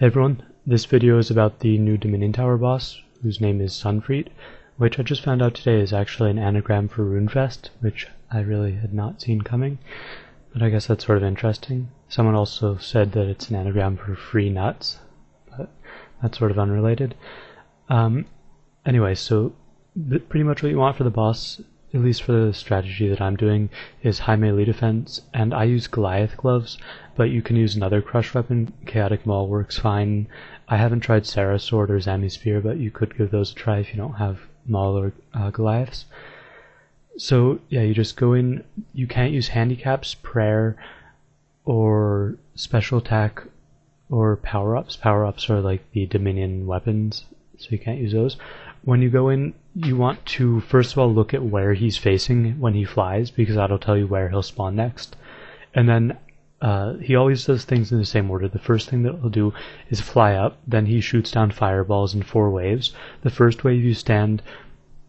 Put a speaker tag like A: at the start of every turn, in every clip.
A: Hey everyone, this video is about the new Dominion Tower boss, whose name is Sunfreet, which I just found out today is actually an anagram for Runefest, which I really had not seen coming, but I guess that's sort of interesting. Someone also said that it's an anagram for free nuts, but that's sort of unrelated. Anyway, so pretty much what you want for the boss, at least for the strategy that I'm doing, is high melee defense, and I use Goliath gloves, but you can use another crush weapon. Chaotic Maul works fine. I haven't tried Sarah Sword or Zami Spear, but you could give those a try if you don't have Maul or Goliaths. So yeah, you just go in. You can't use handicaps, prayer, or special attack, or power-ups. Power-ups are like the Dominion weapons, so you can't use those. When you go in, you want to first of all look at where he's facing when he flies, because that'll tell you where he'll spawn next. And then he always does things in the same order. The first thing that he'll do is fly up, then he shoots down fireballs in 4 waves. The first wave you stand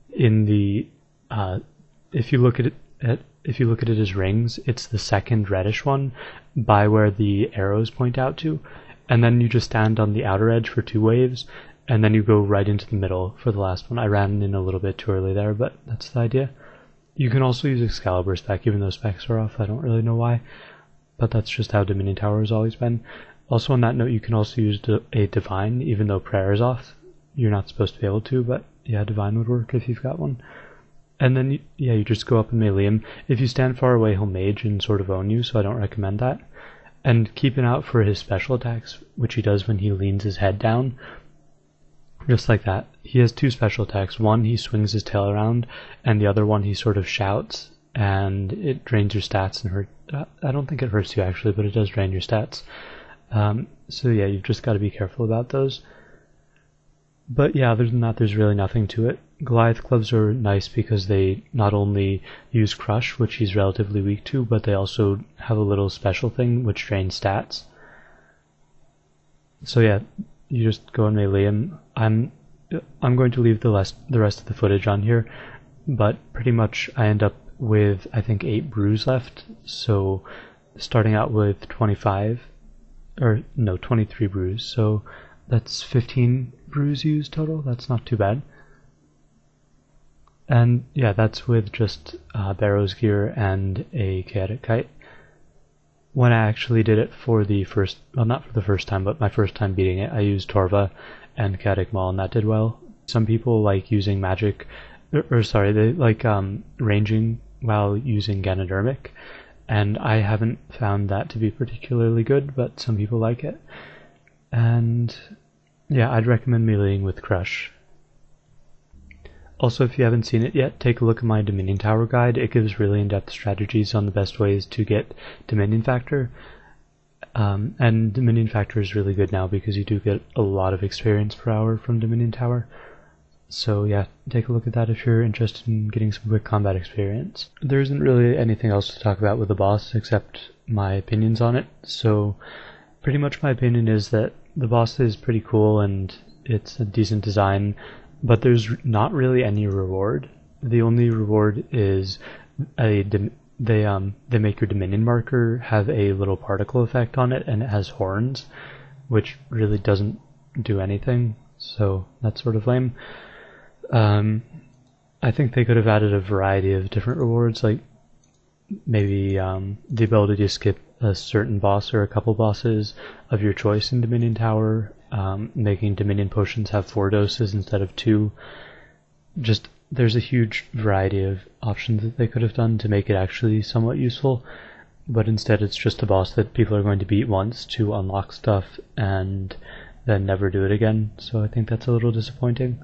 A: in the if you look at it as rings, it's the second reddish one by where the arrows point out to, and then you just stand on the outer edge for 2 waves. And then you go right into the middle for the last one. I ran in a little bit too early there, but that's the idea. You can also use Excalibur spec, even though specs are off. I don't really know why, but that's just how Dominion Tower has always been. Also on that note, you can also use a Divine, even though prayer is off. You're not supposed to be able to, but yeah, Divine would work if you've got one. And then, you just go up and melee him. If you stand far away, he'll mage and sort of own you, so I don't recommend that. And keep an eye out for his special attacks, which he does when he leans his head down. Just like that. He has 2 special attacks. One, he swings his tail around, and the other one, he sort of shouts, and it drains your stats and I don't think it hurts you actually, but it does drain your stats. So yeah, you've just got to be careful about those. But yeah, other than that, there's really nothing to it. Goliath gloves are nice because they not only use crush, which he's relatively weak to, but they also have a little special thing which drains stats. So yeah, you just go and melee him. I'm going to leave the rest of the footage on here, but pretty much I end up with, I think, 8 brews left. So starting out with 23 brews. So that's 15 brews used total. That's not too bad. And yeah, that's with just Barrow's gear and a chaotic kite. When I actually did it for the first, well, not for the first time, but my first time beating it, I used Torva and Chaotic Maul, and that did well. Some people like using magic, they like ranging while using Ganodermic, and I haven't found that to be particularly good, but some people like it. And yeah, I'd recommend meleeing with Crush. Also, if you haven't seen it yet, take a look at my Dominion Tower guide. It gives really in-depth strategies on the best ways to get Dominion Factor. And Dominion Factor is really good now because you do get a lot of experience per hour from Dominion Tower. So yeah, take a look at that if you're interested in getting some quick combat experience. There isn't really anything else to talk about with the boss except my opinions on it. So pretty much my opinion is that the boss is pretty cool and it's a decent design, but there's not really any reward. The only reward is they make your Dominion marker have a little particle effect on it, and it has horns, which really doesn't do anything, so that's sort of lame. I think they could have added a variety of different rewards, like maybe the ability to skip a certain boss or a couple bosses of your choice in Dominion Tower, making Dominion potions have 4 doses instead of 2. Just, there's a huge variety of options that they could have done to make it actually somewhat useful, but instead it's just a boss that people are going to beat once to unlock stuff and then never do it again, so I think that's a little disappointing.